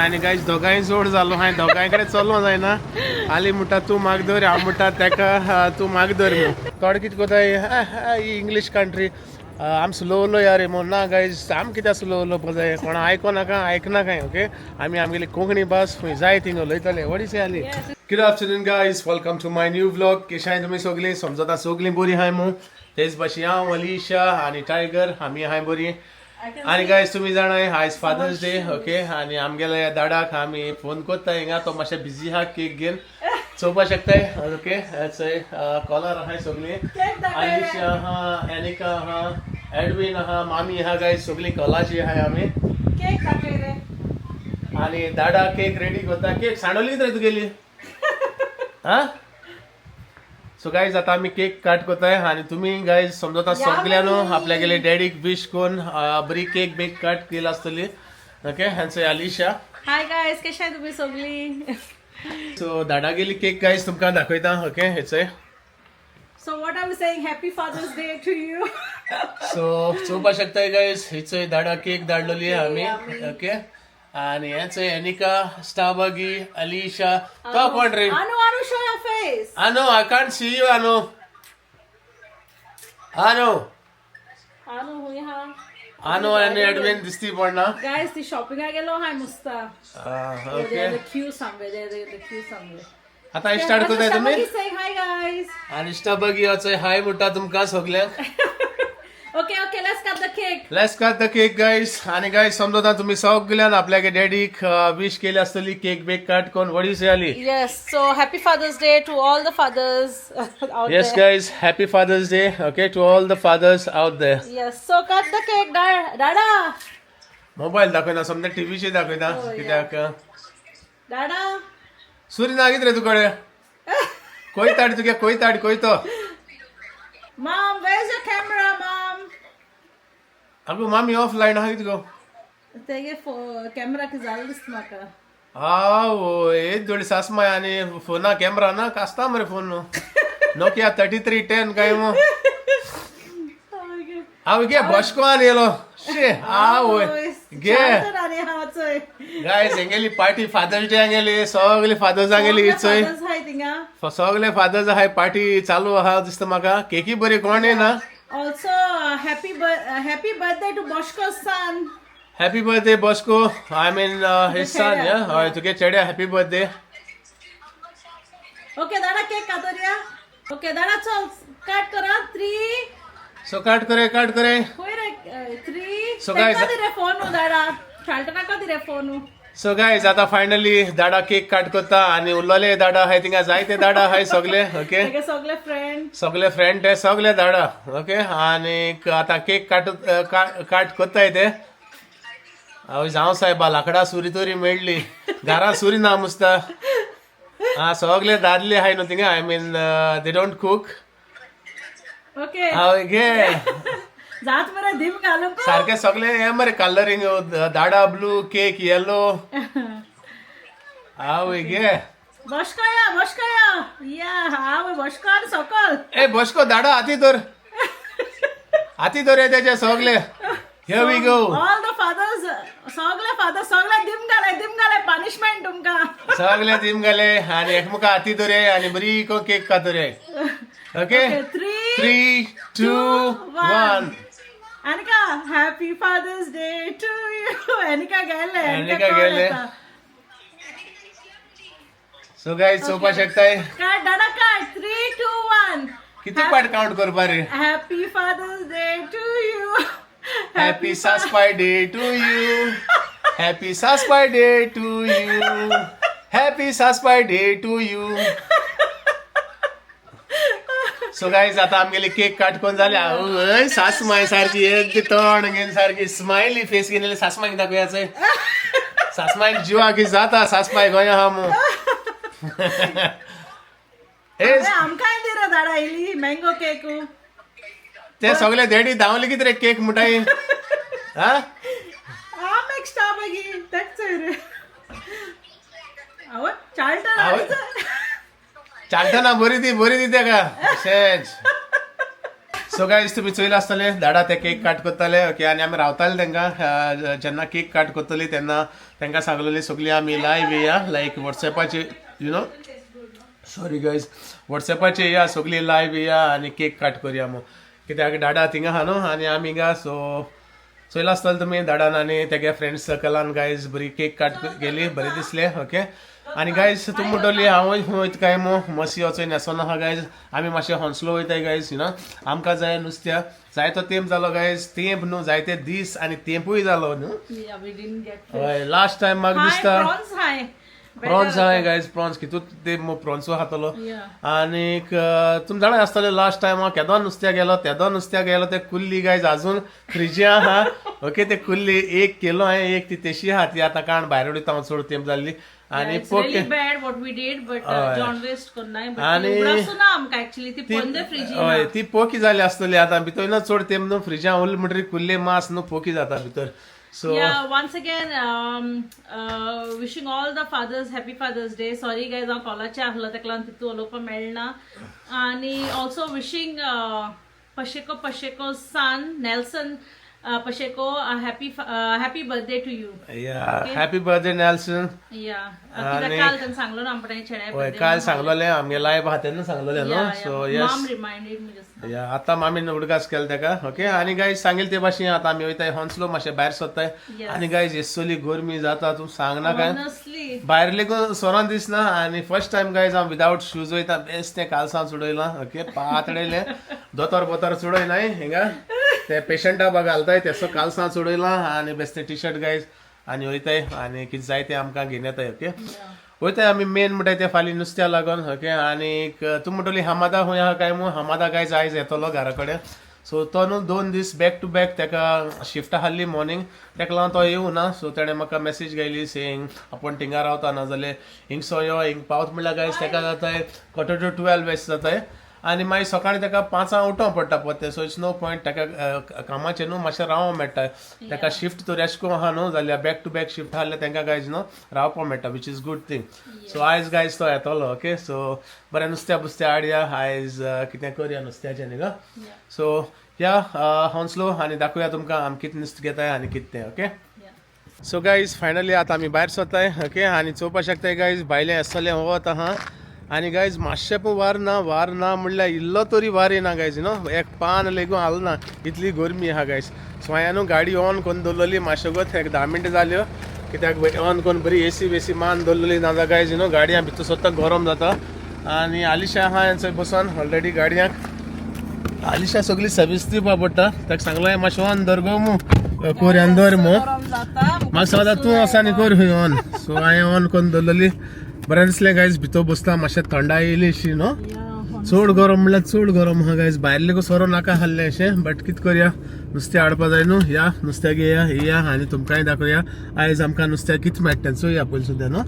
आणि गाईज दोगांय जोड जालो हाय दोगांकडे चलो जायना आली मुठा तू माग दवर हांव मुठा तेका तू माग दवर थोडे कितें कोताय इंग्लीश कंट्री आम स्लो उलो यार म्हूण ना गायज आम कित्याक स्लो उलोवपाक जाय कोण आयको नाका आयकना काय ओके आमी आमगेली कोंकणी भास खंय जाय थिंग उलयतले वडीस आली good afternoon guys welcome to my new vlog केशाय तुमी सगळीं समजता सगळीं बरी हाय मू तेच भाशेन हांव अलिशा आनी टायगर आमी हाय बरी आणि गायज तुम्ही जाणाय आयज फादर्स डे ओके आणि आमगेल्या दाडाक आमी फोन करता हिंगा तो मातशें बिजी आहा केक घेवन चोवपा शकताय ओके कॉलर आहाय सगळीं अलिशा आहा एनिका आहा एडविन आहा मामी आहा गायज सगळीं कॉलाची आहाय आमी आणि दाडा केक रेडी करता केक सांडवली रे तुगेली हा सो गायज आता आम्ही केक काट करताय आणि तुम्ही गायज समजता सगळ्यांनो आपल्या गेले डॅडीक विश कोण बरी केक बेक काट केला असतली ओके हॅन्से अलिशा हाय गाइस कशा आहे तुम्ही सगळी सो दाडा गेली केक गायज तुमकां दाखयता ओके हेचे so what are we saying happy fathers day to you so चोवपा शकताय गायज हेचे दाडा केक धाडलेली आमी ओके आणि हेचे एनिका स्टाबागी अलिशा तो कोण रे अनु शो योर फेस अनु आय कांट सी यू अनु अनु अनु यहाँ अनु आणि एडविन दिसती पण ना गाइस ती शॉपिंग गेलो हाय मुस्ता okay the queue somewhere the queue somewhere आता स्टार्ट करताय तुम्ही से हाय गाइस आणि स्टाबागी याचे हाय म्हणटा तुमकां सगळ्यांक okay okay let's cut the cake let's cut the cake guys आणि गाइस समजता तुम्ही सगळ्यान आपल्याक डॅडीक विश केली असतली केक बेक काट कोण वडी से आली yes so happy fathers day to all the fathers out Yes guys, happy Father's Day okay to all the fathers out there. Yes so cut the cake दादा मोबाईल दाखयना समजा टीव्हीचे दाखयता कित्याक दादा सूर्य नागीत रे तुकडे कोई ताड तुगे कोई ताड कोई तो mom where is your camera mom अगो मामी ऑफलाइन आहा कित गो तेगे कॅमेरा की जाल दिसत म्हाका हाव हे जोडी सासमाय आणि फोना कॅमेरा ना कास्ता मरे फोन नोकिया 3310 काय मो हाव गे बसको आनी येलो शे हाव गे गायस हेंगेली पार्टी फादर्स डे हांगेली सगळे फादर्स हांगेली इचय सगळे फादर्स आहाय पार्टी चालू आहा दिसता म्हाका केकी बरी कोण ना Also, happy birthday to Boshko's son. Happy birthday, Bosco. I mean, his son, yeah? Alright, to get Chedya, happy birthday. Okay, Dada, cake katoria. Okay, Dada, chal, cut kara. 3. So, cut करे. Wait, 3. So, guys, dire phone Dada. Chalta ka dire phone. So, guys, आता finally दाडा cake काट करता आणि उरलेले दाडा हाय थिंगा जायते दाडा हाय सगळे okay तेगे सगळे फ्रेंड. सगळे फ्रेंड ते सगळे दाडा ओके आणि आता केक काट करताय ते हांव जावं साहेबा लाकडा सुरी तरी मेळ्ळी घरा सुरी ना मुसता सगळे दादले हाय न्हू थिंगा I mean they don't cook Okay. हांव घे जात मरे धीम घालू को. सारखे सगळे हे मरे कलरिंग दाडा ब्लू केक येलो हाव घे Boshkoya. Yeah, हाव Boshko सकल. ए बसको दाडा हाती धर त्याचे सगळे here we go All the fathers, सगळे धीम घाले पनिशमेंट तुमका. सगळे दिम गेले आणि एकमुका हाती धरे आणि बरी को cake कातरे okay 3 2 1 Anika, happy Father's Day to you. Anika गेले. सो गाइस सोपा शकताय काट दादा काट 3 2 1. किती पार्ट काउंट करपा रे Happy Father's Day to you. Happy Saspy Day to you. Happy Saspy Day to you. Happy Saspy Day to you. So guys आता आमगेले केक काट कोण झाले सासमाय सारखी एक तोंड घेऊन सारखी स्माइली फेस घेतलेले सासमाय दाखवायचंय सासमाय जीवा की जाता सासमाय गोया हा मो हे आमकां दिरा दाडा इली मँगो केक ते सगळे देडी धावले किती रे केक मुठाई हा आम एक स्टाबगी तेच रे आव चालता ना बोरी दी त्या का शेज सो गायज तुम्ही चोयला आसतले दाडा ते केक काट करताले ओके आणि आम्ही रावताले तेंका जेन्ना केक काट करतली तेन्ना तेंका सांगलेली सगळी आम्ही लायव्ह येया लायक व्हॉट्सएपाचे यू नो सॉरी गायज व्हॉट्सएपाचे येया सगळी लायव्ह येया आणि केक काट करूया मग कित्याक दाडा थिंगा आहा न्हू आणि आमी गा सो चोयला आसतले तुमी दाडान आनी तेगे फ्रेंड्स सर्कलान गायज बरी केक काट गेली बरी दिसले ओके आणि गायज तूं म्हणटली हांव वयता काय मसी वचोय न्हेसोन आहा गायज आमी मातशे हॉन्सलो वयताय गायज यू नो आमकां जाय नुस्त्या जाय तो तेंप जालो गायज तेंप न्हू जायते दीस आनी तेंपूय जालो न्हू हय लास्ट टायम म्हाका दिसता प्रॉन्स हाय गायज प्रॉन्स कितूत ते प्रॉन्सो खातलो आनीक तुमी जाणा आसतले लास्ट टायम हांव केदो नुस्त्या गेलो ते कुल्ली गायज अजून फ्रिजी आहा ओके ते कुल्ली 1 किलो हांवें एक ती तेशी आहा ती आतां काण भायर उडयता हांव चड तेंप जाल्ली आणि ती पोकी जाली आसतली आतां भितर न्हू चड तेंप न्हू फ्रिजां उरली म्हणटरी कुल्ले मास न्हू पोकी जाता भितर So once again wishing all the fathers happy Father's Day. Sorry guys हांव कॉलाचे आहलो तेका लागून तितू उलोवपा मेळना आणि also wishing Pacheco son Nelson Pacheco happy birthday to you. Yeah, happy birthday Nelson. Yeah. काल त्यांनी सांगलो ना आपण छेड्या काल सांगलोले आमगे लायव्ह हा तेन्ना सांगलोले न्हू so yes Maugham reminded me just या आता मामीन उडगास केला तेका ओके आणि गायज सांगेल ते भाशेन आता आमी वयताय हॉन्सलो मातशे भायर सोदताय आणि गायज येसोली गरमी जाता तूं सांगना काय भायर लेगून सोरान दिसना आणि फर्स्ट टाइम गायज हांव विदाउट शूज वयता बेस्ट ते कालसां चुडयलां ओके पातळेले दोतोर चुडयनाय हिंगा ते पेशंटा बा घालताय तेसो कालसां चुडयलां आणि बेस्ट टी शर्ट गायज आणि वयताय आणि कितें जाय ते आमकां घेवन येताय ओके वयताय आमी मेन म्हणटाय ते फाल्यां नुस्त्या लागून ओके आनीक तूं म्हणटली हमादा खंय आहा काय हमादा गायज आयज येतलो घरा कडेन सो तो न्हू 2 दीस बॅक टू बॅक तेका शिफ्ट आसली मॉर्निंग तेका लागून तो येवना सो तेणें म्हाका मेसेज घायली सेंग आपूण थिंगा रावता नाजाल्यार हिंगसो यो हिंग पावत म्हणल्यार गायज तेका जाताय 11:45 वेस्ट जाताय आणि मागीर सकाळीं तेका 5 उठोवं पडटा पत्ते सो इट्स नो पॉयंट तेका कामाचें न्हू मातशें रावों मेळटा तेका शिफ्ट तो रेस्को आहा न्हू जाल्यार बॅक टू बॅक शिफ्ट आहले तेंकां गायज न्हू रावपा मेळटा which is good thing so आयज गायज तो येतलो ओके सो बरें नुस्तें हाडया आयज कितें करया नुस्त्याचें न्ही गो सो या हॉन्सलो आनी दाखोवया तुमकां आमी कितें नुस्तें घेताय आनी कितें तें ओके सो गायज फायनली आतां आमी भायर सोदताय ओके आनी चोवपा शकताय गायज भायलें आसतलें वत आहा आणि गायज मातशें पूण वार ना म्हणल्यार इल्लो तरी वार येना गायज न्हू एक पान लेगून आलो ना इतली गरमी आहा गायज सो हांवें न्हू गाडी ऑन करून दवरलेली मातशें गोत एक 10 मिनटां जाल्यो कित्याक ऑन करून बरी एसी मान दवरलेली नाजाल्यार गायज न्हू गाडयां भितर सोदता गरम जाता आनी आलिशा आहा हांचे बसून ऑलरेडी गाडयांक आलिशा सगळी सर्वीस दिवपा पडटा ताका सांगलो मातशें ऑन दर गो मू कोऱ्यान दर मू म्हाका सांगता तूं वच आनी कर खंय ऑन सो हांवें ऑन करून दवरलेली बरें दिसलें गायज भितर बसता मातशें थंडाय येयलीशी न्हू चड गरम म्हणल्यार चड गरम आहा गायज भायर लेगून सोरो नाका हाल्लें अशें बट कितें करया नुस्तें हाडपा जाय न्हू या नुस्त्याक येया आनी तुमकांय दाखोवया आयज आमकां नुस्त्याक कितें मेळटा चोया पयलीं सुद्दां न्हू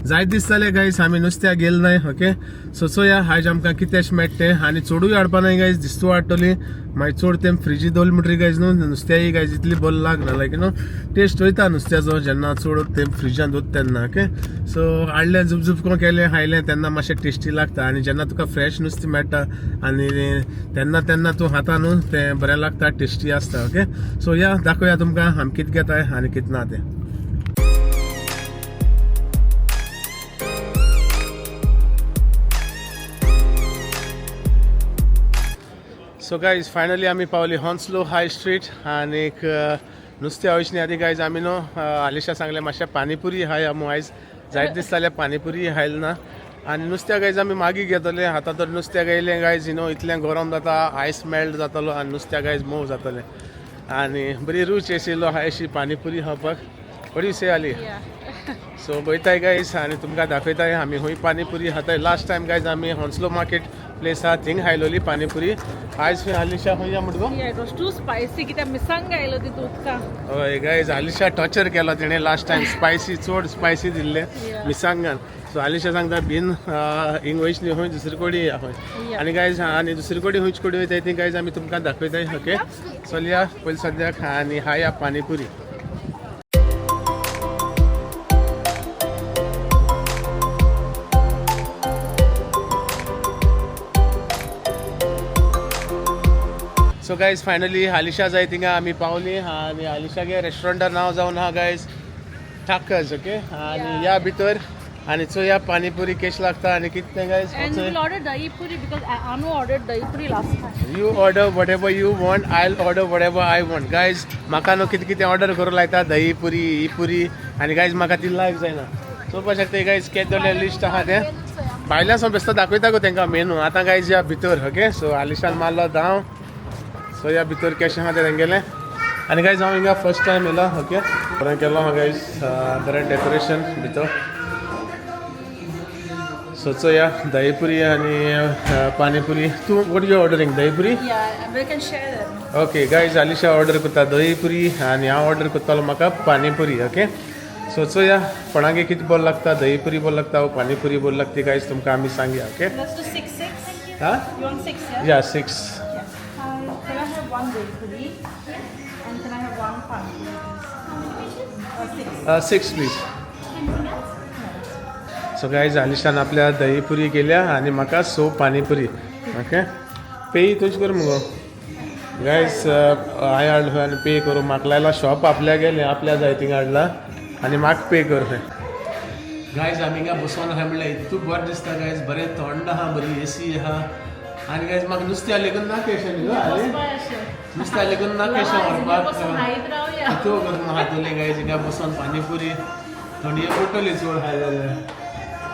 जायत दीस जाले गायज आमी नुस्त्याक गेले नाय ओके सो चोया आयज आमकां कितेंच मेळटा आनी चडूय हाडपा नाय गायज दिस्तू हाडटली मागीर चड तें फ्रिजी दवरली म्हणटरी गायज न्हू नुस्त्याय गायज इतली बरी लागना लायक न्हू टेस्ट वयता नुस्त्याचो जेन्ना चड तें फ्रिजान दवरता तेन्ना ओके सो हाडलें झुपझुपको केलें खायलें तेन्ना मातशें टेस्टी लागता आनी जेन्ना तुका फ्रेश नुस्तें मेळटा आनी तेन्ना तूं खाता न्हू तें बरें लागता टेस्टी आसता ओके सो या दाखोवया तुमकां आमी कितें घेताय आनी कितें ना तें सो गायज फायनली आमी पावली हॉन्सलो हाय स्ट्रीट आनीक नुस्तें वयचनी आदी गायज आमी न्हू आलिशा सांगलें मातशें पानीपुरी हाय आमू आयज जायत दीस जाल्यार पानीपुरी हायल ना आनी नुस्त्या गायज आमी मागीर घेतले आतां तर नुस्त्याक येयलें गायज न्हू इतलें गरम जाता आयस मेल्ट जातलो आनी नुस्त्या गायज मोव जातलें आनी बरी रूच येशिल्लो हाय अशी पानीपुरी खावपाक बरी से आली सो वयताय गायज आनी तुमकां दाखयताय आमी हूंय पानीपुरी खाताय लास्ट टायम गायज आमी हॉन्सलो मार्केट प्लेस आहा थिंग हायलोली पानीपुरी आयज आलिशा खंय या म्हणटा इट वाज टू स्पायसी कित्याक मिरसांग घायलो तितून उदकां हय गायज आलिशा टॉर्चर केलो तिणें लास्ट टायम स्पायसी चड स्पायसी दिल्ले मिरसांगान सो आलिशा सांगता बीन हिंग वयचली खंय दुसरे कडेन या खंय आनी गायज आनी दुसरे कडेन खंयचे कडेन वयताय ती गायज आमी तुमकां दाखयताय ओके चलया पयलीं सद्याक आनी Haya panipuri so guys finally Alisha जाय थिंगा आमी पावली आनी आलिशागे रेस्टॉरंटार नाव जावन आहा गायज टाकज ओके आनी या भितर आनी चोया पानीपुरी केश लागता आनी कितें guys And we'll order dahi puri because Anu ordered dahi puri last time. You order whatever you want, I'll order whatever I want. Guys, म्हाका न्हू कितें कितें ऑर्डर करूं लायता दही पुरी ही पुरी आनी गायज म्हाका ती लायक जायना चोवपाक शकता गायज केदोले लिस्ट आहा तें भायल्यान सावन बेश्टो दाखयता गो तेंकां मेनू आतां गायज या भितर ओके सो आलिशान मारलो धांव सो या भितर कशें आहा तें तेंगेलें आनी गायज हांव हिंगा फर्स्ट टायम येयलो ओके बरें केलो हा गायज बरें डेकोरेशन भितर सो चोया दही पुरी आनी पानीपुरी तूं वॉट यू ऑर्डरिंग दही पुरी Yeah, we can share them. Okay guys Alisha order करता दही पुरी आनी हांव ऑर्डर करतलो म्हाका पानीपुरी ओके सो चोया कोणागे कितें बरें लागता दही पुरी बरें लागता वो पानीपुरी बरें लागता गायज तुमकां आमी सांगया ओके Let's do 6. हां You want 6, yeah? या 6 Can I have one dahi puri? And can I have one pani puri? 6. 6 please so guys आलिशान आपल्या दही पुरी केल्या आनी म्हाका सो पानीपुरी ओके पे तुज कर मुगो गायज हांवें हाडलो आनी पे करूं म्हाका लायला शॉप आपल्या गेलें आपल्या जाय थिंगा हाडला आनी म्हाका पे कर गायज आमी हिंगा बसोन आहा म्हणल्यार इतूं बरें दिसता गायज बरें थंड आहा बरी एसी आहा आनी गायज म्हाका नुस्तें लेगून ना केशें न्ही गो नुस्तें लेगून ना केशें व्हरपाक तूं करून हातुले गायज हिंगा बसोन पानीपुरी थंडी पडटली चड हाय जाल्यार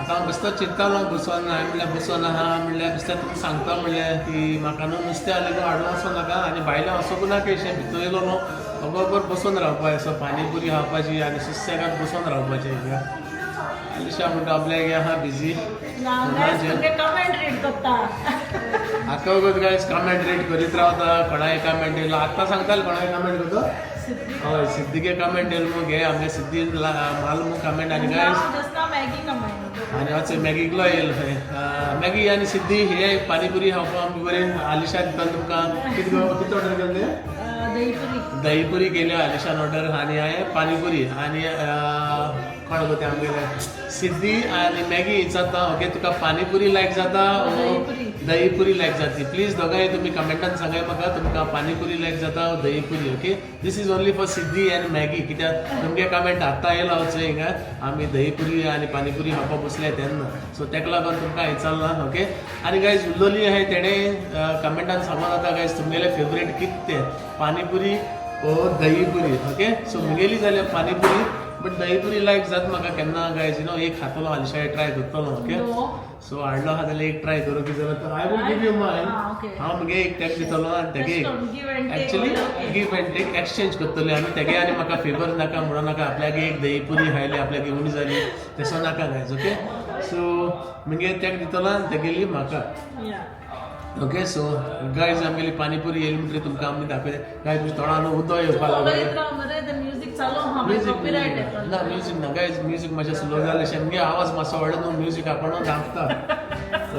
आतां हांव बेश्टो चिंत्तालो बसोन हांवें म्हणल्यार बसोन आहा म्हणल्यार बेश्टें तुका सांगता म्हणल्यार की म्हाका न्हू नुस्तें लेगून हाडून वचो नाका आनी भायल्यान वचोंक ना केशें भितर येयलो न्हू बरोबर बसोन रावपाक असो पानीपुरी खावपाची आनी सुसेगाद बसोन रावपाचें हिंगा आलिशा म्हणटा आपल्याक आहा बिजी आतां वगत गायज कमेंट रेट करीत रावता कोणाय कमेंट येयलो आतां सांगताले कोणाय कमेंट करता हय सिद्धीगे कमेंट येयलो मग घे आमगे सिद्धीन माल मग कमेंट आनी गायज आनी वच मॅगीकलो येयलो खंय मॅगी आनी सिद्धी हे पानीपुरी खावपाक आमकां बरें आलिशा दिता तुमकां कितें ऑर्डर केलें दही पुरी केली आलिशान ऑर्डर आनी हांवें पानीपुरी आनी कोण गो तें आमगेलें सिद्धी आनी मॅगी जाता ओके तुका पानीपुरी लायक जाता दही पुरी लायक जाती प्लीज दोगांय तुमी कमेंटान सांगाय म्हाका तुमकां पानीपुरी लायक जाता dahi puri okay this is only for Siddhi and Maggi कित्याक तुमगे कमेंट आतां येयलो वचो हिंगा आमी दही पुरी आनी पानीपुरी खावपाक बसले तेन्ना सो तेका लागून तुमकां विचारला ओके आनी गायज उलोली आहाय तेणें कमेंटान सांगून जाता गायज तुमगेलें फेवरेट कितें तें पानीपुरी ओ दही पुरी ओके सो मुगेली जाल्यार पानीपुरी बट दही पुरी लायक जाता म्हाका केन्ना गायज यू नो एक खातलो आलिशा ट्राय करतलो ओके सो हाडलो आहा जाल्यार एक ट्राय करूं कितें जाल्यार I will give you mine हांव मुगे एक तेका दितलो आनी तेगे actually give and take exchange करतले आमी तेगे आनी म्हाका फेवर नाका म्हणून नाका आपल्यागे एक दही पुरी खायली आपल्यागे उणी जाली तेसो नाका गायज ओके सो मुगे तेका दितलो आनी तेगेली म्हाका ओके सो गायज आमगेली पानीपुरी येयली म्हणटरी तुमकां आमी दाखयता गायज तुमच्या तोंडान उदक येवपा लागलें ना म्युजीक ना गायज म्युजीक मातशें स्लो जालें शेमगे आवाज मातसो व्हडलो न्हू म्युजीक आपण दामता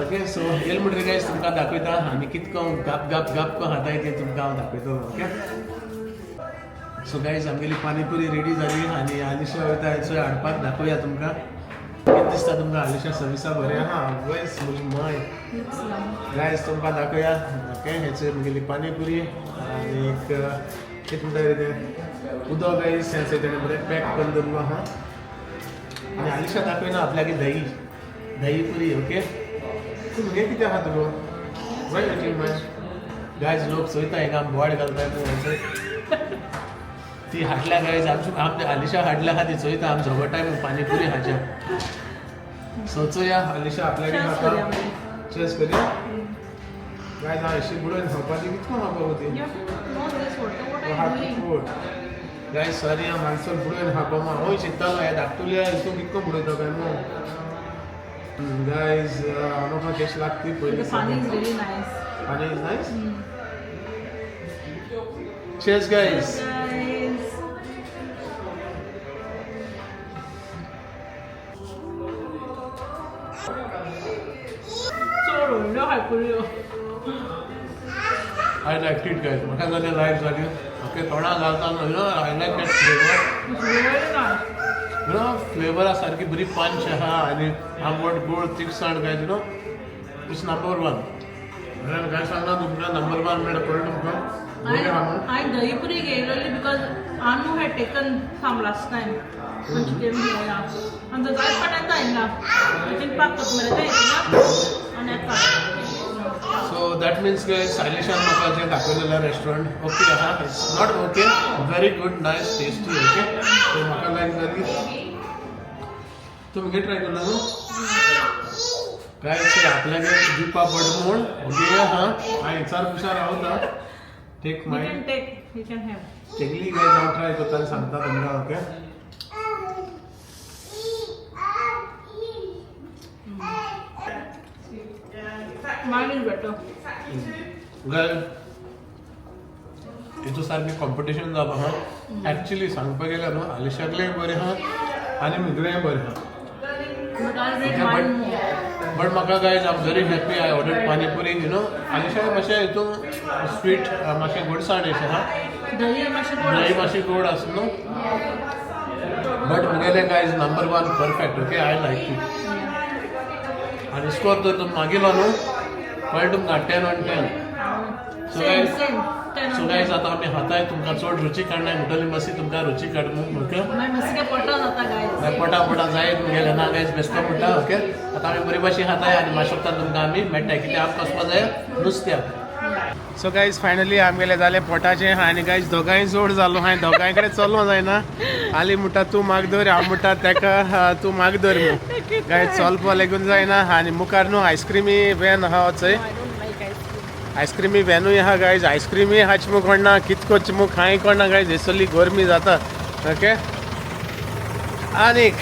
ओके सो येयली म्हणटरी गायज तुमकां दाखयता आनी कितको गाप गाप गाप को खाताय तें तुमकां हांव दाखयतलो ओके सो गायज आमगेली पानीपुरी रेडी जाली आनी आलिशा वयता चोय हाडपाक दाखोवया तुमकां कितें दिसता तुमकां आलिशा सर्विसा बरें आहा वयस म्हजी माय गायज तुमकां दाखोवया ओके हेचो म्हगेली पानीपुरी आनी एक कितें म्हणटा तें उदक गायज सेन्स तेणें बरें पॅक करून दवरलो आहा आनी आलिशा दाखयना आपल्यागे दही पुरी ओके तूं म्हगे कितें आहा तुगो वय माय गायज लोक चोयता हिंगा बोवाड घालताय पळय ती हाडल्या गायज आमच्या आलिशा हाडल्या आहा ती चोयता आमी झगडटाय म्हूण पानीपुरी खाच्या सो चोया आलिशा आपल्यागे खाता चेस करया गायज हांव अशी बुडोवन खावपाची कितको खावपाक ती गायज सॉरी हांव माणसो बुडोवन खावपा हांवूय चिंत्तालो हे धाकटुल्या हितून कितको बुडयता काय न्हू गायज म्हाका कशी लागती पयली पानी इज नायस चेस guys I liked it guys. म्हाका जाल्यार लायक जाली ओके तोंडाक घालता न्हू you know I like that flavour you know flavour सारकी बरी पंच आहा आनी आंबट गोड तिखसाण guys you know it's number 1 काय सांगना तुमकां नंबर 1 म्हणल्यार पळय तुमकां I Dahipuri गेलेली because Anu had taken some last time when she came here. Yeah. And the guy put at the end. I think pack put mere the end. And at pack. So that means guys, Alisha Maka je dakhweleला restaurant. Okay, it's not okay. Very good, nice, tasty. Okay. So Maka line झाली. तुम हे try करणार ना? काय ते आपल्याकडे Deepa बडमोड okay हां आणि चार पुषार आहोत ना take my You can have. चेगली गाय जाऊ ट्राय करताना सांगता तुमका ओके Mine is better. गाय इथं सारखे कॉम्पिटिशन जावं हां ॲक्च्युली सांगपा गेल्यार न्हू आलिशाकले बरे हां आणि मिगळे बरे हां But I'll rate mine more. But म्हाका guys I am very happy I ordered panipuri you know Alisha मातशें हितून स्वीट मातशें गोडसाण अशें हां दही मातशें गोड दही मातशी गोड आसा न्हू बट मुगेलें guys number 1 perfect okay I like it आनी स्कोर तर तुम मागिलो न्हू कळ्ळें तुमकां 10 on 10 सो गायज आतां आमी हाताय तुमकां चड रुची काडनाय म्हणटली मातशी तुमकां रुची काडूं ओके मातशें पोटां जाता गायज पोटा जायत मुगेलें ना गायज बेश्टो म्हणटा ओके आतां आमी बरे भाशेन हाताय आनी मातशें तुमकां आमी मेळटाय कित्याक आमकां वचपा जाय नुस्त्याक सो गायज फायनली आमगेलें जालें पोटाचें आनी गायज दोगांय जोड जालो हांवें दोगांय कडेन चलों जायना आली म्हणटा तूं माग दवर हांव म्हणटा तेका तूं माग दवर म्हणून गायज चलपा लेगून जायना आनी मुखार न्हू आयस्क्रिमी वॅन आहा थंय आयस्क्रिमी वॅनूय आहा गायज आयस्क्रिमी हाच मू कोणना कित कोच मू खांय कोणना गायज हेसली गरमी जाता ओके आनीक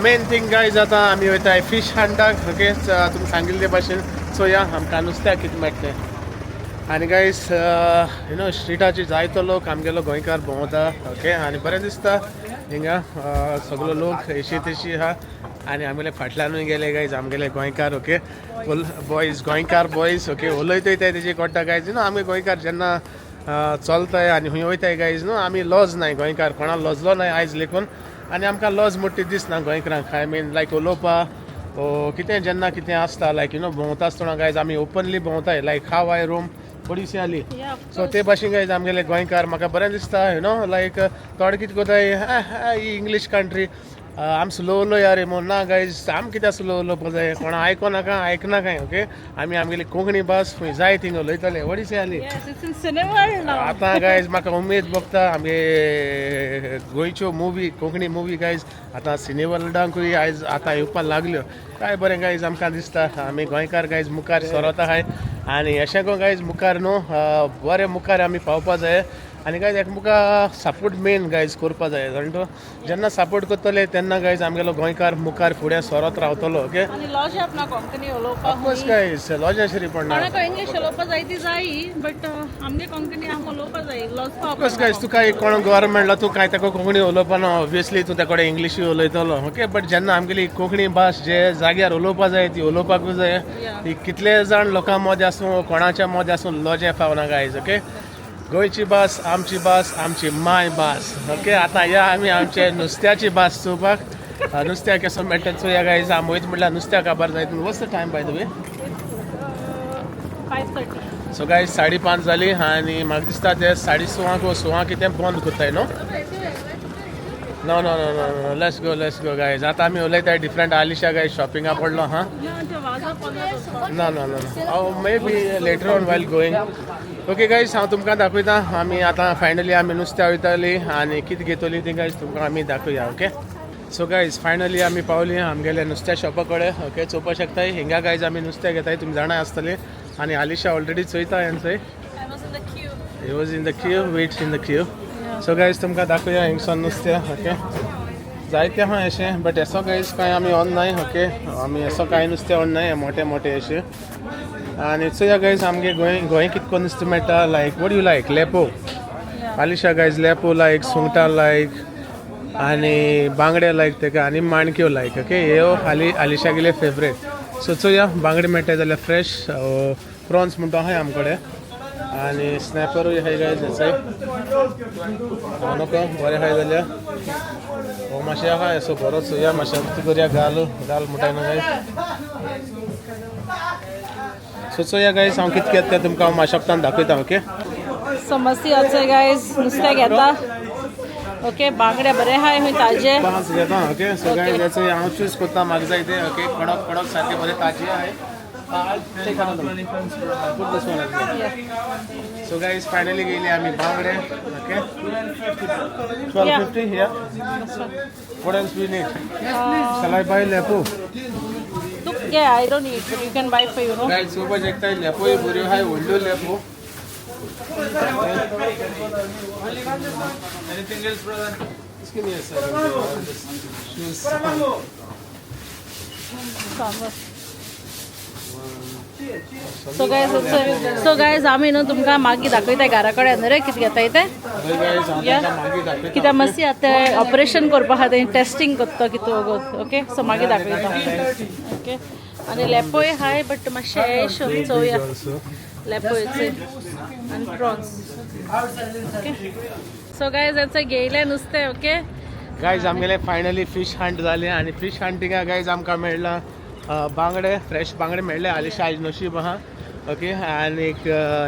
मेन थींग गायज आतां आमी वयताय फीश हांटाक ओके तुमकां सांगिल्ले भाशेन सो या आमकां नुस्त्याक कितें मेळटलें आनी गायज यू नो स्ट्रिटाचेर जायतो लोक आमगेलो गोंयकार भोंवता ओके आनी बरें दिसता हिंगा सगलो लोक एशी तेशी आहा आनी आमगेले फाटल्यानूय गेले गायज आमगेले गोंयकार ओके बॉयज गोंयकार बॉयज ओके उलयताय तेजी कोट्टा गायज न्हू आमी गोंयकार जेन्ना चलताय आनी हूंय वयताय गायज न्हू आमी लॉज नाय गोंयकार कोणा लॉजलो नाय आयज लेकून आनी आमकां लॉज मोठी दिसना गोंयकारांक आय मीन लायक उलोवपा ओ कितें जेन्ना कितें आसता लायक यू नो भोंवता आसतना गायज आमी ओपनली भोंवताय लायक हाव आय रोम थोडीशी आली सो ते भाशेन गायज आमगेले गोंयकार म्हाका बरें दिसता यू नो लायक थोडे कितें कोताय ही इंग्लीश कंट्री आम स्लो उलोवया रे म्हूण ना गायज आम कित्याक स्लो उलोवपा जाय कोणा आयको नाका आयकना काय ओके आमी आमगेली कोंकणी भास खंय जाय थिंग उलयतले व्हडीशी आली आतां गायज म्हाका उमेद भोगता आमगे गोंयच्यो मुवी कोंकणी मुवी गायज आतां सिनेवर्ल्डांकूय आयज आतां येवपा लागल्यो काय बरें गायज आमकां दिसता आमी गोंयकार गायज मुखार सरता आहाय आनी अशें को गायज मुखार न्हू बरें मुखार आमी पावपा जाय आनी गायज एकामेकां सपोर्ट मेन गायज करपा जाय जाणटो जेन्ना सपोर्ट करतले तेन्ना गायज आमगेलो गोंयकार मुखार फुडें सरत रावतलो ओके आनी लॉज आपणा कोंकणी उलोवपाक ऑफकोर्स गायज लॉजा शिरी पडना कोणाक इंग्लीश उलोवपा जाय ती जायी बट आमगे कोंकणी आमकां उलोवपा जाय लॉज ऑफकोर्स गायज तुका एक कोण गव्हर्मेंटला तूं कांय तेका कोंकणी उलोवपा ना ऑब्वियसली तूं तेकोडे इंग्लीशूय उलयतलो ओके बट जेन्ना आमगेली कोंकणी भास जे जाग्यार उलोवपा जाय ती उलोवपाकूय जाय ती कितले जाण लोकां मदें आसूं कोणाच्या मदें आसूं लॉजें पावना गायज ओके गोंयची भास आमची माय भास ओके आतां या आमी आमचे नुस्त्याची भास चोवपाक नुस्त्याक केसो मेळटा चोवया गायज आम वयता म्हटल्यार नुस्त्या काबार जाय what's the time by the way 5:30 so guys 5:30 जाली आनी म्हाका दिसता ते 6:30 कितें बंद कोत्ताय no no no no no let's go guys आतां आमी उलयताय डिफरंट आलिशा गायज शॉपिंगा पडलो हां ना ना ना may be later on while going okay guys हांव तुमकां दाखयता आमी आतां फायनली आमी नुस्त्या वयताली आनी कितें घेतली ती गायज तुमकां आमी दाखोवया ओके सो गायज फायनली आमी पावली आमगेले नुस्त्या शॉपा कडेन ओके चोवपाक शकताय हिंगा गायज आमी नुस्तें घेताय तुमी जाणां आसतली आनी आलिशा ऑलरेडी चोयता हेंचंय he was in the queue wait in the queue so guys तुमकां दाखोवया हिंगसोन नुस्तें ओके जायते आहा अशें बट एसो गायज कांय आमी ऑन नाय ओके आमी एसो कांय नुस्तें ऑन नाय मोटे मोटे अशें आनी चोया गायज आमगे गोंय कितको नुस्तें मेळटा लायक वॉट यू लायक लेपो आलिशा गायज लेपो लायक सुंगटां लायक आनी बांगडे लायक तेका आनी माणक्यो लायक ओके ह्यो आलिशा गेले फेवरेट सो चोया बांगडे मेळटाय जाल्यार फ्रेश प्रॉन्स म्हणटा आहाय आमचे कडेन आनी स्नॅपरूय आहाय गायज हेचंय नको बरें आहाय जाल्यार हो मातशें आहा असो बरो चोया मातशें कितें करया घाल म्हणटाय न्हू गायज सो चोया गायज हांव कितें घेता तें तुमकां हांव माशोकतान दाखयता ओके सो मस्ती वचय गायज नुस्तें घेता ओके बांगडे बरे हाय हूंय ताजे पांच घेता ओके सो गायज याचं हांव चूज करता म्हाका जाय ते ओके कडक कडक सारखे बरे ताजे आहे सो गायज फायनली गेले आम्ही बांगडे okay 1250 here what else we need shall I buy lepo yeah I don't need but you can buy for you no guys सोबत एकटा लेपो बऱ्यो हाय व्हडलो लेपो anything else brother just give me a second shoes so guys आमी न्हू तुमकां मागीर दाखयता घरा कडेन रे कितें घेता ते कित्याक मातशी आतां ऑपरेशन करपा खातीर टेस्टिंग करता कितें वगत ओके सो मागीर दाखयता ओके आनी लेपोय हाय बट मातशें एश चोवया लेपोयचे आनी प्रॉन्स ओके सो गायज आतां घेयलें नुस्तें ओके गायज आमगेले फायनली फिश हंट जाले आणि फिश हंटिंगा गायज आमकां मेळ्ळा बांगडे फ्रेश बांगडे मेळ्ळे आलिशा आयज नशीब आहा ओके आनी एक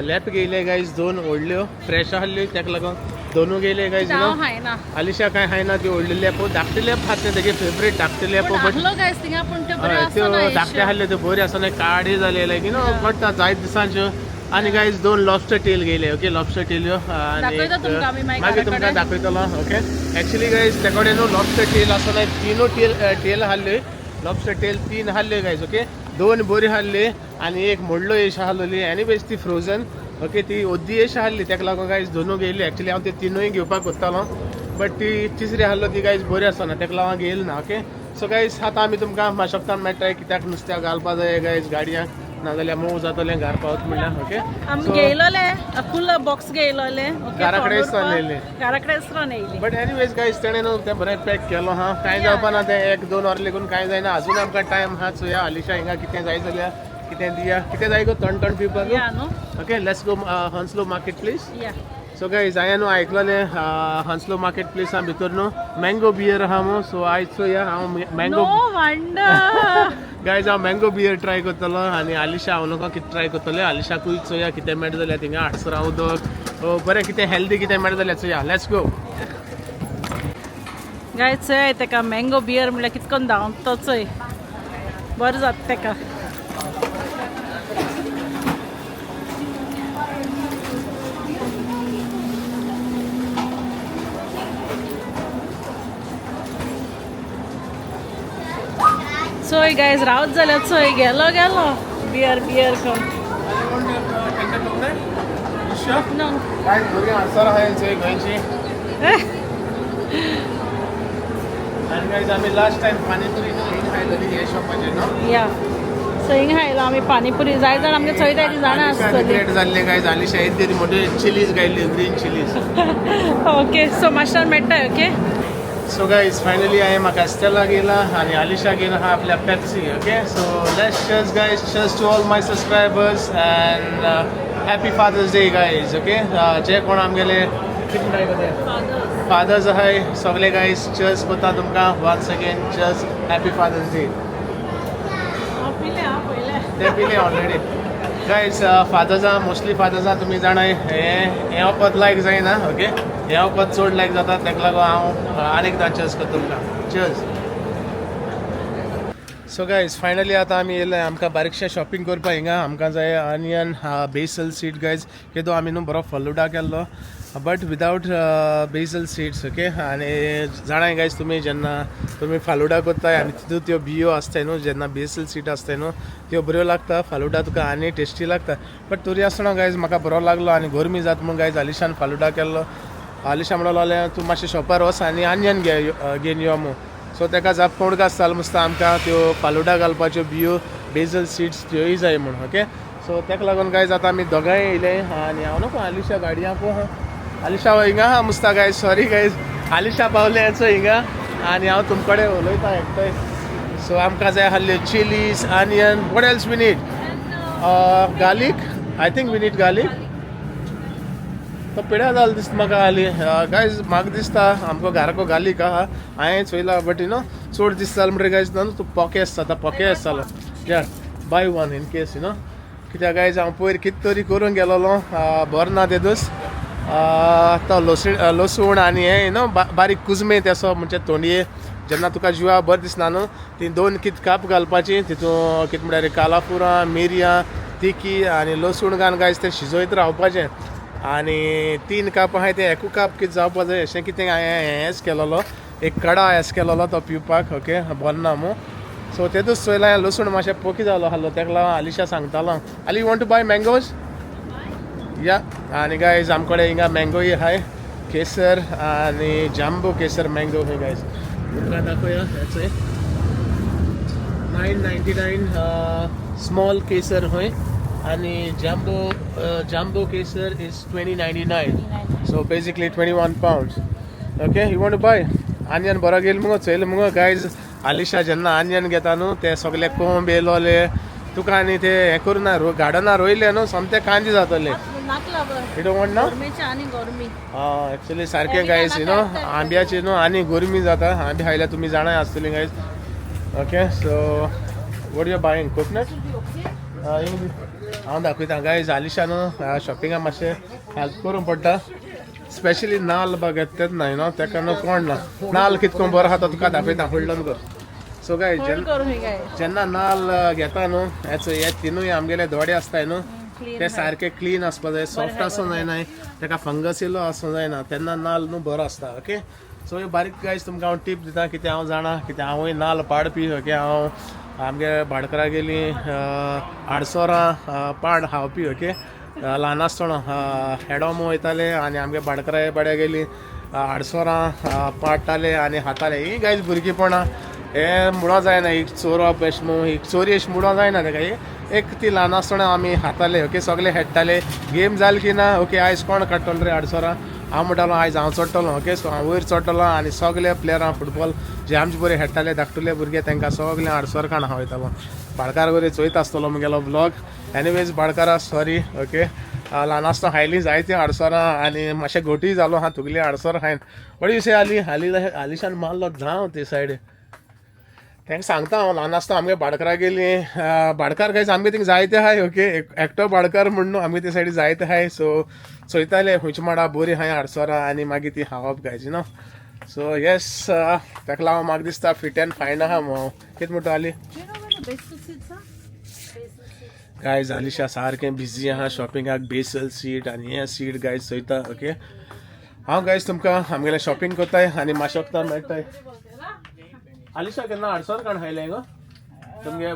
लेप गेले गायज दोन व्हडल्यो फ्रेश आहल्यो तेका लागून दोनू गेले गायज हांव खायना आलिशा काय खायना त्यो व्हडल्यो लेपो धाकटे लेप खाते तेगे फेवरेट धाकटे लेपो बट गायज थिंगा पूण त्यो बऱ्यो त्यो आसना धाकटे आहल्यो त्यो बऱ्यो आसना काळी जाले लायक यू नो पडटा जायत दिसांच्यो आणि गायज दोन लॉबस्टर टेल गेले ओके लॉबस्टर टेल आणि मागीर तुमकां दाखयतलो ओके एक्चुअली गायज ते कडेन न्हू लॉबस्टर टेल आसना तिनू टेल आहल्यो लॉबस्टर टेल 3 आहल्यो गायज ओके 2 बऱ्यो आहल्यो आणि एक मोडलो येश आहलोली एनीवेज ती फ्रोजन ओके ती ओद्दी येश आहली तेका लागून गायज दोनू गेली एक्चुअली हांव ते तिनूय घेवपाक वतालो बट ती तिसरी आहलो ती गायज बरी आसना तेका लागून गेली ना ओके सो गायज आतां आमी तुमकां माशक्तान मेळटाय कित्याक नुस्त्या घालपा जाय गायज गाडयांक नाजाल्यार मोव जातलें घार पावत म्हणल्यार ओके आमी गेलोले फुल बॉक्स गेलोले घरा कडेन येयले घरा कडेन इसरून येयली बट एनीवेज गायज तेणें न्हू तें बरें पॅक केलो हा कांय जावपा ना तें 1-2 वर लेगून कांय जायना अजून आमकां टायम हा चोया आलिशा हिंगा कितें जाय जाल्यार कितें दिया कितें जाय गो टण पिवपाक ओके लेट्स गो हंसलो मार्केट प्लीज सो गायज हांवें न्हू आयकलोलें हंसलो मार्केट प्लेसा भितर न्हू मँगो बियर आहा मू सो आयज चोया हांव मँगो गायज हांव मँगो बियर ट्राय करतलो आनी आलिशा हांव न्हू कितें ट्राय करतलें आलिशाकूय चोया कितें मेळटा जाल्यार थिंगा आडसर उदक बरें कितें हेल्दी कितें मेळटा जाल्यार चोया लेट्स गो गायज चोय तेका मँगो बियर म्हणल्यार कितें करून धांवता चोय बरें जाता तेका चोय गायज रावत जाल्यार चोय गेलो बियर करून गायज बरी आडसर आहाय चोय गोंयची आनी गायज आमी लास्ट टायम पानीपुरी न्हू खायलोली हे शॉपाचेर न्हू या सो हिंगा आयलो आमी पानीपुरी जाय जाण आमगे चोयता ती जाणा आसतली लेट जाल्ले गायज आलिशा येदी मोठे चिलीज गायल्ली ग्रीन चिलीज ओके सो मास्टर मेळटा ओके सो गाइस फाइनली हांवें म्हाका स्टेला गेला आनी आलिशा गेला हा आपल्या Pepsi okay so let's cheers guys cheers to all my subscribers and happy fathers Day guys okay जे कोण आमगेले कितें ट्राय करता फादर्स आहाय सगळे गाइस चीयर्स करता तुमकां once again cheers happy fathers day ते पिले ऑलरेडी गाइस फादर्सां मोस्टली फादर्सां तुमी जाणाय हें वखद लायक जायना ओके हें वखद चड लायक जाता तेका लागून हांव आनीकदां चीयर्स करता तुमकां चीयर्स सो गाइस फायनली आतां आमी येयले आमकां बारीकशें शॉपिंग करपा हिंगा आमकां जाय ऑनियन बेसल सीड गाइज केदो आमी न्हू बरो फलुडा केल्लो but without basil seeds okay आनी जाणाय गाइज तुमी जेन्ना तुमी फालुडा करताय आनी तितून त्यो बियो आसताय न्हू जेन्ना बेसल सीड आसताय न्हू त्यो बऱ्यो लागता फालुडा तुका आनी टेस्टी लागता बट तरी आसतना गाइज म्हाका बरो लागलो आनी गरमी जाता म्हूण गाइज आलिशान फालुडा केल्लो आलिशा म्हणलो तूं मातशें शॉपार वच आनी आनियन घेवन यो मू सो तेका जाप कोण आसतालो मुस्ता आमकां त्यो फालुडा घालपाच्यो बियो बेसल सीड्स त्योय जाय म्हूण ओके सो तेका लागून गाइज आतां आमी दोगांय येयले आनी हांव न्हू आलिशा गाडयांक पळोवं आलिशा हिंगा हा मुस्ता गाइज सॉरी गाइज आलिशा पावले हेचो हिंगा आनी हांव तुम कडेन उलयता एकटोय सो आमकां जाय आहल्यो chillies onion what else we need garlic I think we need garlic तो पिड्या जाल दिसता म्हाका हाली गायज म्हाका दिसता आमकां घराको गार्लीक आहा हांवें चोयला बट यू नो चड दिसता जाल्यार म्हणटा गायज न्हू तूं पोकेस जाता पोकेस जालो या by one in case you know कित्याक गायज हांव पयर कितें तरी करूंक गेलोलो बरो ना ते दीस तो लसूण आनी हे नो बारीक कुजमे तेसो म्हणजे तोंडये जेन्ना तुका जिवा बरें दिसना न्हू ती 2 काप घालपाची तितून कितें म्हणल्यार कालापुरां मिरयां तिकी आनी लसूण घालून गायज तें शिजोयत रावपाचें आनी 3 काप आहाय ते एकू काप कितें जावपा जाय अशें कितें हांवें हेंच केलोलो एक कडा हेस केलोलो तो पिवपाक ओके बरो मू सो तेतूच चोयला लसूण मातशें पोकी जालो आहलो तेका लागून आलिशा सांगतालो आली you want to buy mangoes या आनी गायज आमकडे हिंगा मँगोय आहाय केसर आनी जांबो केसर मँगो हे गायज तुमकां दाखोया हेचे 9.99 स्मॉल केसर होय आनी जांबो केसर is 20.99 so basically 21 pounds okay you want to buy onion बरो गेल मुगो चोयल मुगो गायज आलिशा जेन्ना आनियन घेता न्हू ते सगळे कोंब येयलोले तुका आनी ते हें करून गार्डनार रोयले न्हू सोमते कांदी जातले यू डोंट वॉन्ट ना एक्चुअली सारकें गायज यू नो आंब्याची न्हू आनी गरमी जाता आंबे खायल्यार तुमी जाणाय आसतली guys okay so what you buying coconut हांव दाखयता गायज आलिशा न्हू शॉपिंगाक मातशें हेल्प करूंक पडटा स्पेशली नाल्ल बाग येतात न्हय न्हू तेका न्हू कोण ना नाल्ल कितको बरो आहा तो तुका दाखयता होल्डन कर सो गाय जेन्ना नाल्ल घेता न्हू हे तिनूय आमगेले दोडे आसताय न्हू ते सारके क्लीन आसपा जाय सॉफ्ट आसूं जायना तेका फंगस इल्लो आसूं जायना तेन्ना नाल्ल न्हू बरो आसता ओके सो हे बारीक गायज तुमकां हांव टीप दिता कितें हांव जाणा कितें हांवूय नाल्ल पाडपी ओके हांव आमगे भाडकरा गेली 800 पाड खावपी ओके ल्हान आसतना हेडोम वयताले आनी आमगे भाडकरा बाड्या गेली 800 पाडटाले आनी खाताले ही गायज भुरगीपणां हे म्हणो जायना एक चोरप अशें न्हू एक चोरी अशें म्हणो जायना तेका एक ती ल्हान आसतना आमी खाताले ओके सगळे खेळटाले गेम जाली की ना ओके आयज कोण काडटलो रे 800 हांव म्हणटालो आयज हांव चडटलो ओके सो हांव वयर चडटलो आनी सगळे प्लेयरां फुटबॉल जे आमचे बरे खेळटाले धाकटुले भुरगे तांकां सगळे 800 काण खावयतालो भाडकार बरें चोयता आसतलो मुगेलो ब्लॉग एनीवेज भाडकारा सॉरी ओके ल्हान आसतना खायली जायती 800 आनी मातशें घोटी जालो हा तुगली 800 खायन बडी अशी आलिशान मारलो जावं ते सायड तांकां सांगता हांव ल्हान आसतना आमगे भाडकारा गेली भाडकार गायज आमगे थिंग जायते आहाय ओके एकटो भाडकार म्हणून आमगे ते सायडी जायते आहाय सो चोयताले खंयची माडा बरी आहाय 800 आनी मागीर ती खावप गायज न्हू सो येस ताका लागून म्हाका दिसता फिट एंड फायन आहा कितें म्हणटा आली गायज आलिशा सारकें बिजी आहा शॉपिंगाक बेसल सीड आनी हें सीड गायज चोयता ओके हांव गायज तुमकां आमगेलें शॉपिंग कोत्ताय आनी मातशें वखदां मेळटाय आलिशा केन्ना 800 काण खायलें गो तुमगे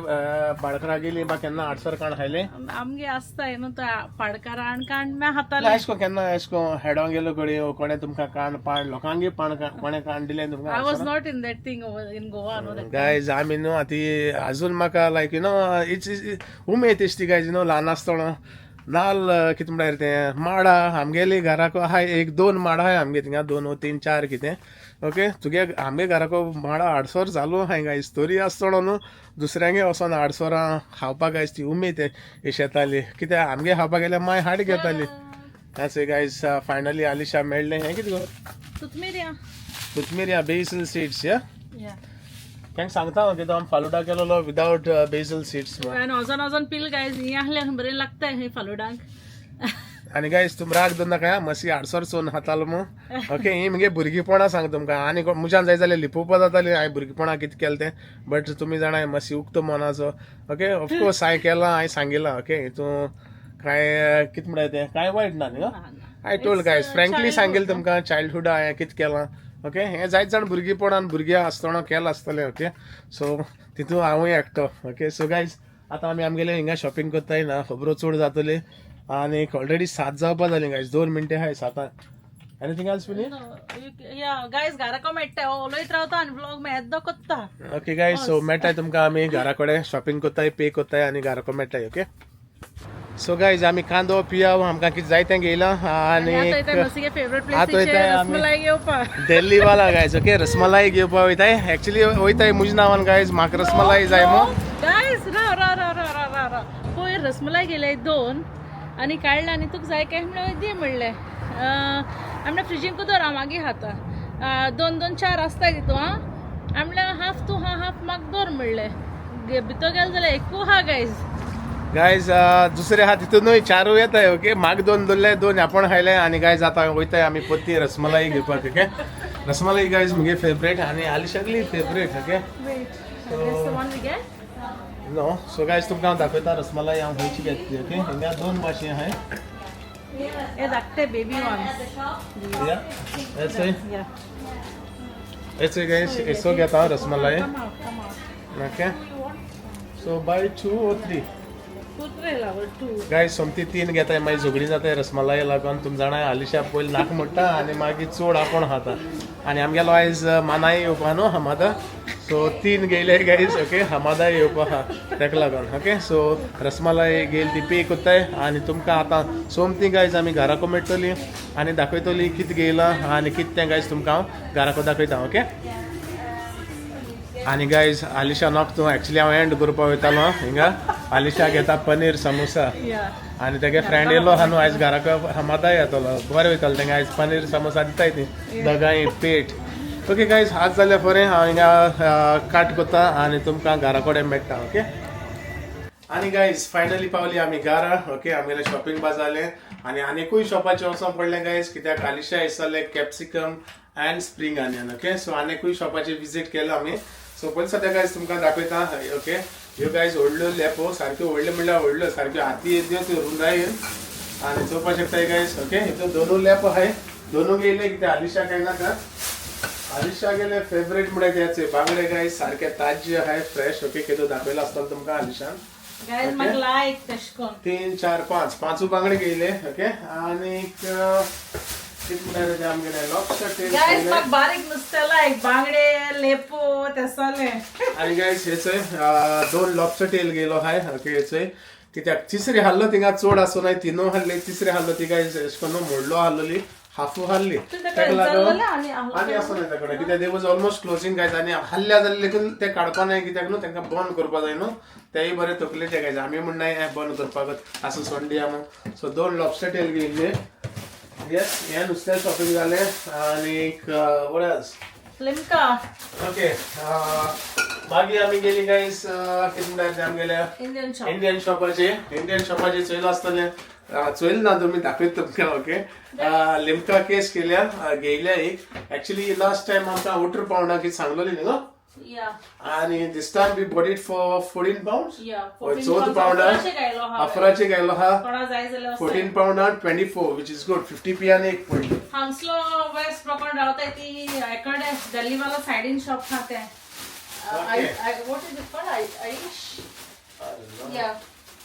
भाडकरा गेली बा केन्ना 800 काण खायलें आमगे आसताय न्हू तो पाडकारान काण मे हाताले एशको केन्ना एशको हेडोंक गेलो गडी कोणे तुमकां काण पाण लोकांगे पाण कोणे काण दिलें तुमकां I was not in that thing in Goa न्हू गायज आमी न्हू आतां अजून म्हाका लायक यू नो इट्स उमेद दिसती गायज यू नो ल्हान आसतना नाल्ल कितें म्हणल्यार तें माडा आमगेली घराक आहाय 1-2 माडा आहाय आमगे थिंगा 2 वा 3-4 कितें ओके तुगे आमगे घराको माडा 800 चालू आहाय गायज तोरी आसतना न्हू दुसऱ्यांगे वचोन 800 खावपाक गायज ती उमेद एश येताली कित्याक आमगे खावपाक गेल्यार माय हाड घेताली अशें गायज फायनली आलिशा मेळ्ळें हें कितें गो कोथमिऱ्या बेसल सीड्स या तांकां सांगता हांव कितें फालुडा केलोलो विदाउट बेसल सीड्स आनी वजन पील गायज ही आहले बरें लागता हे फालुडांक आनी गायज तुम राग दोन नाका मातशी 800 चोन खातालो मू ओके ही मगे भुरगीपणां सांग तुमकां आनी मुजान जाय जाल्यार लिपोवपा जाताली हांवें भुरगीपणां कितें केलें तें बट तुमी जाणाय मातशी उक्तो मनाचो ओके ऑफकोर्स हांवें केलां हांवें सांगिलां ओके हितून कांय कितें म्हणटा तें कांय वायट ना न्ही आय टोल्ड गायज फ्रँकली सांगिल्लें तुमकां चायल्डहूड हांवें कितें केलां ओके हें जायत जाण भुरगीपणान भुरग्यां आसतना केलां आसतलें ओके सो तितून हांवूय एकटो ओके सो गायज आतां आमी आमगेले हिंगा शॉपिंग कोत्ताय ना खबरो चड जातली आनी ऑलरेडी 7 जावपा जालीं गायज 2 मिनटां आहाय 7 एनीथिंग एल्स विनी या गायज घराको मेळटा उलयत रावता आनी ब्लॉग मेळ्ळो कोत्ता ओके गायज सो मेळटाय तुमकां आमी घरा कडेन शॉपिंग कोत्ताय पे कोत्ताय आनी घराको मेळटाय ओके सो गायज आमी कांदो पियाव आमकां कितें जाय तें घेयलां आनी दिल्ली वाला गायज ओके रसमलाई घेवपा वयताय एक्चुअली वयताय म्हज्या नांवान गायज म्हाका रसमलाई जाय मो गायज रा पळय रसमलाई गेले 2 आनी काडला आनी तुका जाय काय म्हणल्यार दी म्हणलें आमच्या फ्रिजीन कुदोर हांव मागीर खाता 2-2 4 आसताय तितू आमल्या हाफ तूं हाफ म्हाका दवर म्हणलें भितर गेले जाल्यार एकू हा गायज गायज दुसरे हात तिथूनय 4 येत आहे ओके. माग 2 दल्ले 2 आपण खायले आणि गायज आता वयताय आम्ही पोती रसमलाई घेवपाक ओके. रसमलाई गायज मुगे फेवरेट आणि आलिशागली favourite okay. No so guys तुमकां हांव दाखयता रसमलाई हांव खंयची घेतली ओके. हिंगा 2 भाशे आहाय. ये धाकटे बेबी वन्स. या एसे गायज एसो घेता rasmalai okay. So buy 2 or 3 गाय सोमती 3 घेताय मागीर झगडी जाताय रसमलाई लागून. तुम जाणाय आलिशा पयलीं नाक मोडटा आनी मागीर चोड आपण खाता आनी आमगेलो आयज मानाय येवपा न्हू हमादा. सो 3 गेले गायज ओके. हमादाय येवपा आहा तेका लागून ओके. सो रसमलाई गेल ती पे कोत्ताय आनी तुमकां आतां सोमती गायज आमी घराको मेळटली आनी दाखयतली कितें गेला आनी कितें तें गायज तुमकां हांव घराको दाखयता ओके. आणि गायज आलिशा नॉक तू ऍक्च्युली हांव एंड करपा वयतालो हिंगा. आलिशा घेता पनीर समोसा आनी तेगे फ्रेंड येयलो आहा न्हू आयज घराक हमादाय येतलो. बरें वयतलो तेंगे आयज पनीर समोसा दिताय ती दोगांय पेट ओके. गायज आज जाल्यार बरें हांव हिंगा काट कोत्ता आनी तुमकां घरा कडेन मेळटा ओके. आनी गायज फायनली पावली आमी घरा ओके. आमगेलें शॉपिंग बा जालें आनी आनीकूय शॉपाचें वचोंक पडलें गायज कित्याक आलिशा येयसले capsicum and spring onion okay. So आनीकूय शॉपाचेर विजीट केलो आमी. सो पयलीं सद्या गायज तुमकां दाखयता ओके. ह्यो गायज व्हडल्यो लेपो सारक्यो व्हडल्यो म्हणल्यार व्हडल्यो सारक्यो हाती येद्यो त्यो रुंदायेन आनी चोवपाक शकताय गायज ओके. हितून 2 लेपो आहाय. 2 गेले कितें आलिशा काय नाका. आलिशा गेले फेवरेट म्हणल्यार त्याचे बांगडे गायज सारके ताजे आहाय फ्रेश ओके. केदो दाखयलो आसतलो तुमकां आलिशान. गाइस म्हाका लायक तशें कोन 3 4 5 बांगडे गेले ओके. आनीक गाइस म्हाका बारीक नुस्तें लायक बांगडे लेपो तेसले. आणि गायज हेचंय 2 लॉबस्टर टेल गेलो आहाय ओके. हेचंय कित्याक तिसरी हाल्लो थिंगा चोड आसूं नाय. 3 हाल्ले तिसरी हाल्लो ती गायज अशें करून मोडलो हाल्लोली हाफू हाल्ली तेका लागून आनी आसूं नाय तेकडे कित्याक दे वॉज ऑलमोस्ट क्लोजिंग गायज. आनी हाल्ल्या जाल्यार लेकून ते काडपा नाय कित्याक न्हू तांकां बंद करपा जाय न्हू. तेय बरें तकलेचे गायज. आमी म्हण नाय बंद करपाक आसूं संडे म्हणून. सो 2 लॉबस्टर टेल गेल्ले येस. हे नुस्तें शॉपिंग जालें आनीक वळस लिमका ओके. मागीर आमी गेली गायज कितें म्हणटात आमगेल्या इंडियन शॉपाचे चोयलो आसतलें. चोयल ना तुमी दाखयत तुमकां ओके. लिमका केस केल्या घेयल्या एक. एक्चुअली लास्ट टायम आमकां 18 पावंडा कितें सांगलोली न्हू. आणि this time we bought it for 14 pounds. 14 pound अफराचे गायलो हा 14 pound 24 which is good. 50p आणि 1 पॉइंट. हांसलो वेस्ट प्रॉपर रावताय ती एकडे गल्ली वाला साइडीन शॉप खाते. What is it called?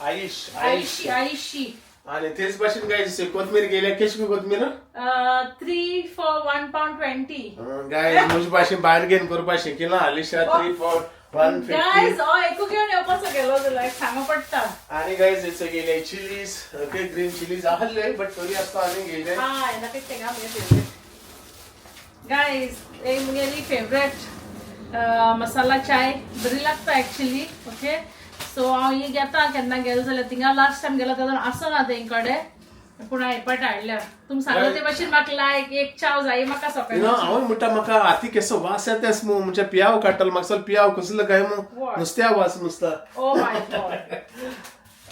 आयिशी आणि तेच भाशेन गायज कोथमीर गेल्या केशी कोथमीर 3 for 1 pound 20. गायज म्हजे भाशेन बार्गेन करपा शिकिला. आलिशा 3 for 150. गायज एकू घेवन येवपाचो गेलो जाल्यार सांगो पडटा. आणि गायज हेचे गेले चिलीज ओके. ग्रीन चिलीज आहले बट तरी आसता आनी गेले. हाय ना कितें गा मगे फेवरेट गायज. ए मगेली फेवरेट मसाला चाय बरी लागता एक्चुअली ओके. सो हांव ही घेता केन्ना गेलो जाल्यार. थिंगा लास्ट टायम गेलो तेदोन आसना तेंकडे पूण हांवें पट हाडल्या. तुमी सांगलो ते भाशेन म्हाका लायक एक चाव जाय म्हाका सकाळी. हांव म्हणटा म्हाका हाती केसो वास येतास मू म्हणजे पियाव काडटलो म्हाका पियाव कसलो काय मू नुस्त्या वास नुसता. Oh my God.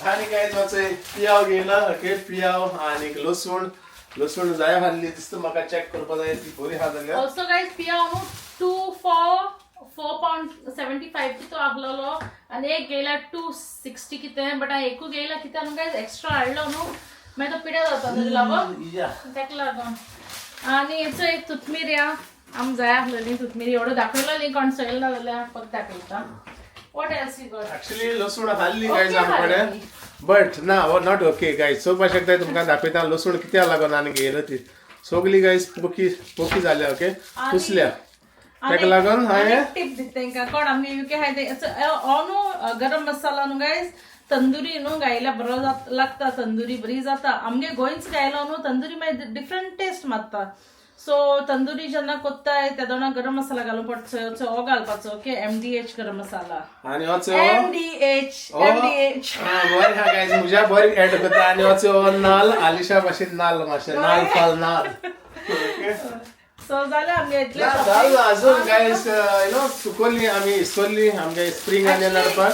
आणि काय वाचय पियाव गेला ओके. पियाव आणि लसूण जाय हाडली दिसता म्हाका चेक करपा जाय ती बरी हा जाल्यार. ऑल्सो गायज पियाव 2 for 4 pound 75 कितो आहलोलो आणि एक गेला 260 कितें. बट हांव एकू गेला कित्याक न्हू गायज एक्स्ट्रा हाडलो न्हू मागीर तो पिड्या जाता तेजे लागून तेका लागून. आनी हेचो एक तुतमीर या आमकां जाय आहलोली तुतमीर एवढो दाखयलोली कोण चोयल ना जाल्यार फक्त दाखयता. What else you got? Actually लसूण हाडली गायज आमकडे बट ना नॉट ओके गायज. चोवपाक शकता तुमकां दाखयता लसूण कित्याक लागून आनी घेयलो ती सगळी गायज पोकी जाल्या ओके. कुसल्या तेका लागून हांवें टीप दिता तांकां कोण आमी यूके हाय ते न्हू गरम मसाला न्हू गायज तंदुरी न्हू गायल्यार बरो लागता. तंदुरी बरी जाता. आमगे गोंयच गायलो न्हू तंदुरी मागीर डिफरंट टेस्ट मारता. सो तंदुरी जेन्ना कोत्ताय तेदोना गरम मसाला घालूंक पडचो हो घालपाचो ओके. MDH गरम मसाला आणि होचो MDH बरें हा गायज म्हज्या बरें एड करता. आणि होचो नाल आलिशा भाशेन नाल मातशें नाल फाल नाल. सो जालें आमगे इतलें जाल अजून गायस यू नो सुकोली आम्ही इसोली आमगे स्प्रिंग ऑनियन हाडपाक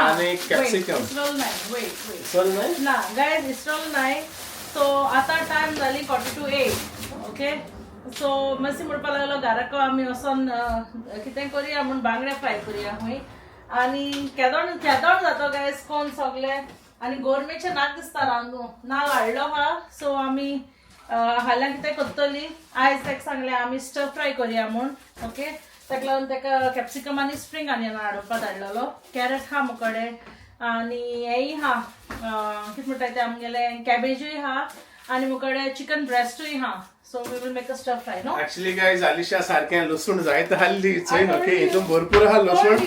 आणि कॅप्सिकम इस्रोल नाही वेट इसोल नाही ना गायज इस्रोल नाही सो आता टाइम जाली 4:45 ओके सो मातशी म्हणपाक लागलो घराको आमी वचोन कितें करया म्हूण बांगडे फ्राय करया हूंय आनी केदोण जातो गायज कोण सगळे आनी गोरमेचे नाक दिसता रांदू नाल हाडलो हा सो आमी हाल्यां कितें करतली आयज ताका सांगलें आमी स्टर फ्राय करया म्हूण ओके ताका लागून ताका कॅप्सिकम आनी स्प्रिंग ऑनियन हाडपाक धाडलेलो कॅरट हा मुकडे आनी हेय हा कितें म्हणटात तें आमगेले कॅबेजूय हा आनी मुकडे चिकन ब्रेस्टूय हा so we will make a stir fry no actually guys Alisha सारखें लसूण जायत हाल्ली चोय ओके हितून भरपूर आहा लसूण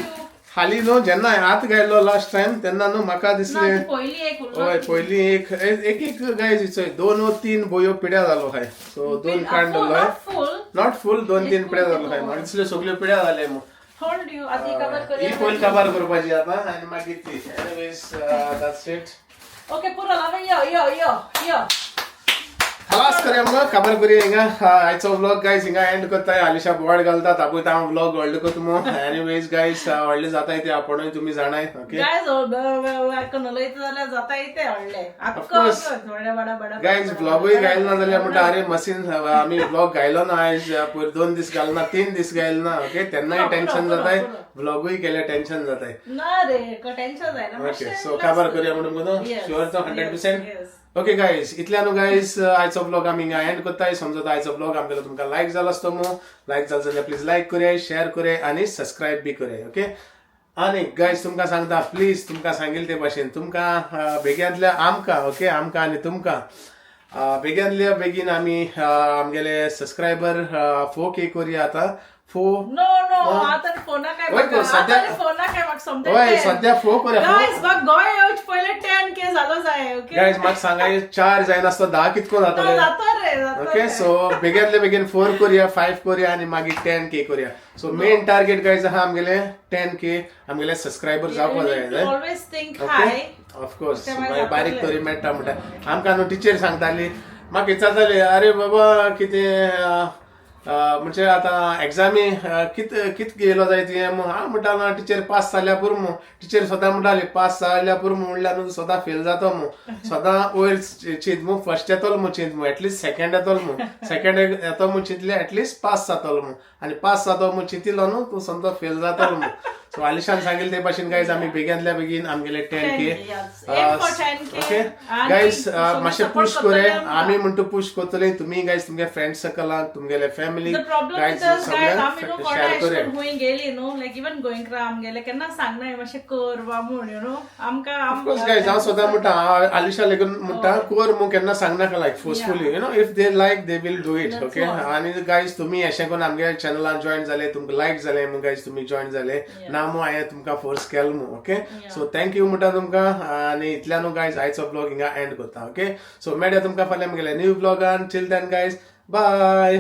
हाली न्हू जेन्ना हात घायलो लास्ट टाइम तेन्ना न्हू म्हाका दिसलें पयली एक हय पयली एक गायज चोय 2 वा 3 बोयो पिड्या जालो हाय सो 2 कांड दवरलो फुल नॉट फुल 2-3 पिड्या जालो हाय म्हाका दिसलें सगल्यो पिड्या जाले मग होल्ड यू आधी कवर ही करूया पयली काबार करपाची आता आनी मागीर ती एनीवेज दॅट्स इट ओके पुरो लावा यो खलास करूया मग काबार करूया हिंगा आयचो व्लॉग गायज हिंगा एंड करताय आलिशा बोवाड घालता तापय हांव व्लॉग व्हडलो करता मग एनीवेज गायज व्हडले जाताय ते आपुणूय तुमी जाणाय ओके गायज आयकून उलयता जाल्यार जाता येते व्हडले course. थोडे बडा बडा गायज व्लॉगूय घायल ना जाल्यार म्हणटा अरे मशीन आमी व्लॉग घायलो ना आयज पयर 2 दीस घाल ना 3 दीस घायल ना ओके तेन्नाय टेन्शन जाताय व्लॉगूय केल्यार टेन्शन जाताय ना रे टेन्शन जायना ओके सो काबार करूया म्हणून मग शुअर तो 100% ओके गायज इतल्या न्हू गायज आयचो ब्लॉग आमी हिंगा एंड करताय समजता आयचो ब्लॉग आमगेलो तुमकां लायक जालो आसतो मग लायक जालो जाल्यार प्लीज लायक करूया शेअर करूया आनी सबस्क्रायब बी करूया ओके आनी गायज तुमकां सांगता प्लीज तुमकां सांगिल्ले ते भाशेन तुमकां बेग्यांतल्या आमकां ओके आमकां आनी तुमकां बेग्यांतल्या बेगीन आमी आमगेले सबस्क्रायबर 4K करूया आता नो आता फोना काय वय सध्या फोना काय म्हाका समजता वय सध्या 4 करूया गायज म्हाका गोंय येवचे पयले 10K जालो जाय ओके गायज म्हाका सांगाय 4 जायना आसतो 10 कितको जातले जाता रे ओके सो बेग्यांतले बेगीन 4 करूया 5 करूया आनी मागीर 10K करूया सो मेन टार्गेट गायज आहा आमगेले 10K आमगेले सबस्क्रायबर जावपा जाय ऑलवेज थिंक हाय ऑफकोर्स बारीक तरी मेळटा म्हणटा आमकां न्हू टिचर सांगताली म्हाका विचारताली अरे बाबा कितें म्हणजे आता एक्झामी कित गेलो जाय ती हांव म्हणटालो टिचर पास जाल्या पुरो मग टिचर स्वता म्हणटाली पास जाल्या पुरो म्हणल्यार न्हू स्वता फेल जातो मग स्वता वयर चिंत मग फर्स्ट येतलो मग चिंत मग एटलीस्ट सेकंड येतलो मग सेकंड येतो मग चिंतले एटलीस्ट पास जातलो मग आनी पास जातो मग चिंतिलो न्हू तूं समजो फेल जातलो मग सो आलिशान सांगिल्ले ते भाशेन गायज आमी बेग्यांतल्या बेगीन आमगेले 10K ओके गायज मातशें पुश करे आमी म्हणटा पुश करतले तुमी गायज तुमगे फ्रेंड सर्कलाक तुमगेले फॅमिली गायज सगळ्यांक शेअर करे हुंय गेली न्हू लायक इवन गोईंग करा आमगेले केन्ना सांगना मातशें कर वा म्हूण यू नो आमकां ऑफकोर्स गायज हांव स्वता म्हणटा आलिशा लेगून म्हणटा कर मग केन्ना सांगनाका like forcefully you know if they like they will do it okay आनी गायज तुमी अशें करून आमगे चॅनलान जॉइन जाले तुमकां लायक जाले मग गायज तुमी जॉइन जाले ना मग हांवें तुमकां फोर्स केलो मग ओके सो थँक्यू म्हणटा तुमकां आनी इतल्यान गायज आयचो ब्लॉग हिंगा एंड करता ओके सो मेळया तुमकां फाल्यां म्हगेल्या न्यू ब्लॉगान टिल देन गायज बाय